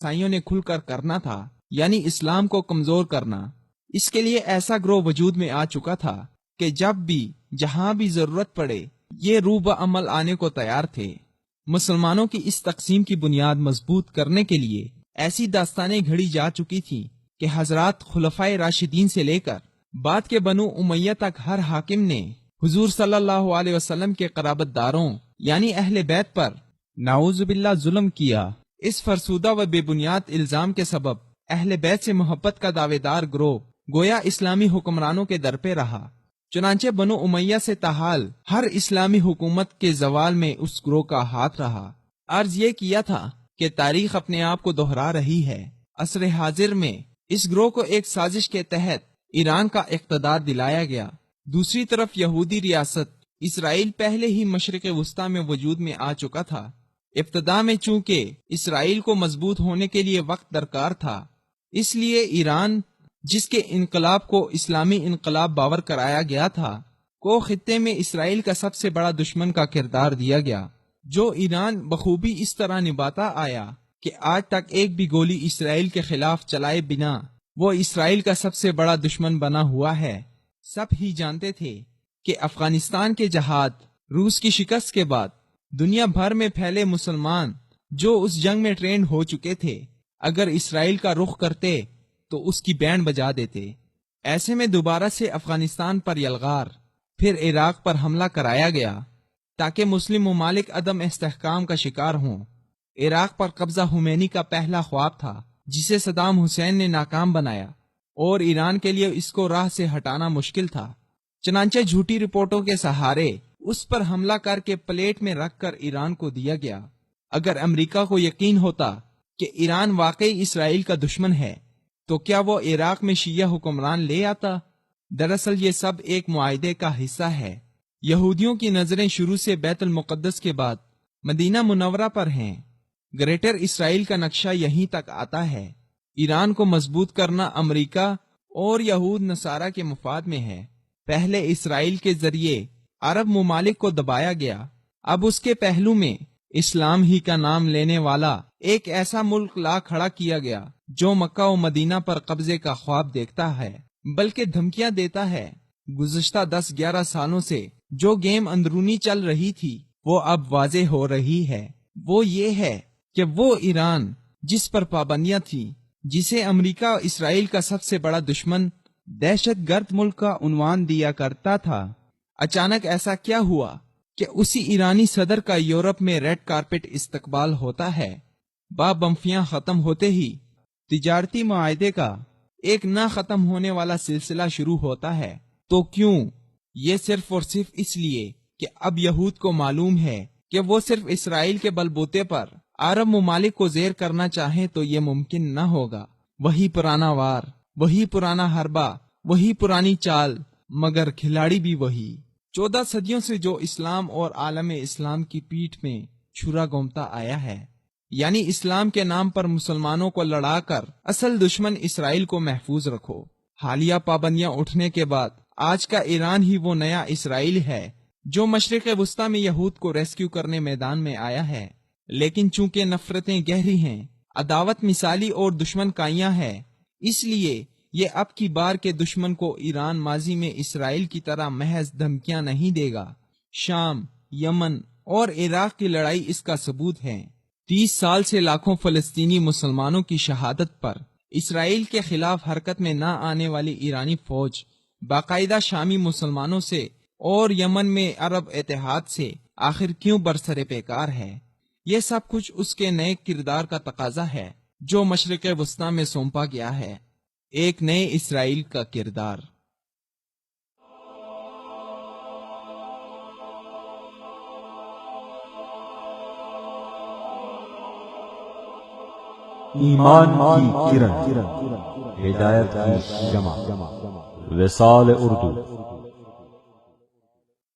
ईसाइयों ने खुलकर करना था, यानी इस्लाम को कमजोर करना। इसके लिए ऐसा ग्रोह वजूद में आ चुका था कि जब भी जहां भी जरूरत पड़े ये रूह व अमल आने को तैयार थे। मुसलमानों की इस तकसीम की बुनियाद मजबूत करने के लिए ऐसी दास्तानें घड़ी जा चुकी थी कि हजरात खुलफाए राशिदीन से लेकर बाद के बनु उमैया तक हर हाकिम ने हुजूर सल्लल्लाहु अलैहि वसल्लम के क़राबतदारों यानी अहले बैत पर नाउजुबिल्लाह जुल्म किया। इस फरसूदा व बेबुनियाद इल्जाम के सबब अहले बैत से मोहब्बत का दावेदार ग्रोह गोया इस्लामी हुक्मरानों के दर पे रहा। चुनांचे बनु उमैया से ताहाल हर इस्लामी हुकूमत के जवाल में उस ग्रोह का हाथ रहा। अर्ज ये किया था कि तारीख अपने आप को दोहरा रही है। असर हाजिर में इस ग्रोह को एक साजिश के तहत ईरान का इख्तदार दिलाया गया। दूसरी तरफ यहूदी रियासत इसराइल पहले ही मशरिक वस्ता में वजूद में आ चुका था। इब्तदा में चूंकि इसराइल को मजबूत होने के लिए वक्त दरकार था, इसलिए ईरान, जिसके इनकलाब को इस्लामी इनकलाब बावर कराया गया था, को खित्ते में इसराइल का सबसे बड़ा दुश्मन का किरदार दिया गया, जो ईरान बखूबी इस तरह निभाता आया कि आज तक एक भी गोली इसराइल के खिलाफ चलाए बिना वो इसराइल का सबसे बड़ा दुश्मन बना हुआ है। सब ही जानते थे कि अफगानिस्तान के जहाद, रूस की शिकस्त के बाद दुनिया भर में फैले मुसलमान जो उस जंग में ट्रेंड हो चुके थे, अगर इसराइल का रुख करते तो उसकी बैंड बजा देते। ऐसे में दोबारा से अफगानिस्तान पर यलगार, फिर इराक पर हमला कराया गया ताकि मुस्लिम ममालिक अदम इस्तेहकाम का शिकार हों। इराक पर कब्जा हुमैनी का पहला ख्वाब था, जिसे सदाम हुसैन ने नाकाम बनाया और ईरान के लिए इसको राह से हटाना मुश्किल था। चनांचे झूठी रिपोर्टों के सहारे उस पर हमला करके प्लेट में रखकर ईरान को दिया गया। अगर अमेरिका को यकीन होता कि ईरान वाकई इसराइल का दुश्मन है, तो क्या वो इराक में शिया हुक्मरान ले आता? दरअसल ये सब एक मुआहदे का हिस्सा है। यहूदियों की नजरें शुरू से बैतुल मुकद्दस के बाद मदीना मुनव्वरा पर हैं। ग्रेटर इसराइल का नक्शा यहीं तक आता है। ईरान को मजबूत करना अमेरिका और यहूद नसारा के मुफाद में है। पहले इसराइल के जरिए अरब मुमालिक को दबाया गया, अब उसके पहलू में इस्लाम ही का नाम लेने वाला एक ऐसा मुल्क ला खड़ा किया गया जो मक्का और मदीना पर कब्जे का ख्वाब देखता है, बल्कि धमकियां देता है। गुज़श्ता 10-11 सालों से जो गेम अंदरूनी चल रही थी वो अब वाज़े हो रही है। वो ये है कि वो ईरान जिस पर पाबंदियां थी, जिसे अमेरिका और इसराइल का सबसे बड़ा दुश्मन दहशतगर्द मुल्क का उन्वान दिया करता था, अचानक ऐसा क्या हुआ कि उसी ईरानी सदर का यूरोप में रेड कारपेट इस्तकबाल होता है। बमफियां खत्म होते ही तिजारती मुआहदे का एक ना खत्म होने वाला सिलसिला शुरू होता है। तो क्यों? ये सिर्फ और सिर्फ इसलिए कि अब यहूद को मालूम है कि वो सिर्फ इसराइल के बलबूते पर अरब मुमालिक को जेर करना चाहे तो ये मुमकिन न होगा। वही पुराना वार, वही पुराना हरबा, वही पुरानी चाल, मगर खिलाड़ी भी वही। 14 सदियों से जो इस्लाम और आलम इस्लाम की पीठ में छुरा घोंपता आया है, यानी इस्लाम के नाम पर मुसलमानों को लड़ाकर असल दुश्मन इसराइल को महफूज रखो। हालिया पाबंदियां उठने के बाद आज का ईरान ही वो नया इसराइल है जो मशरिक वस्ता में यहूद को रेस्क्यू करने मैदान में आया है। लेकिन चूंकि नफरतें गहरी हैं, अदावत मिसाली और दुश्मन काइयां है, इसलिए ये अब की बार के दुश्मन को ईरान माजी में इसराइल की तरह महज धमकियां नहीं देगा। शाम, यमन और इराक की लड़ाई इसका सबूत है। 30 साल से लाखों फलस्तीनी मुसलमानों की शहादत पर इसराइल के खिलाफ हरकत में न आने वाली ईरानी फौज बाकायदा शामी मुसलमानों से और यमन में अरब इत्तेहाद से आखिर क्यों बरसरे पेकार है? ये सब कुछ उसके नए किरदार का तकाजा है जो मशरिक वस्ता में सौंपा गया है, एक नए इसराइल का किरदार। ईमान की किरण, हिदायत की शमा, विसाल उर्दू।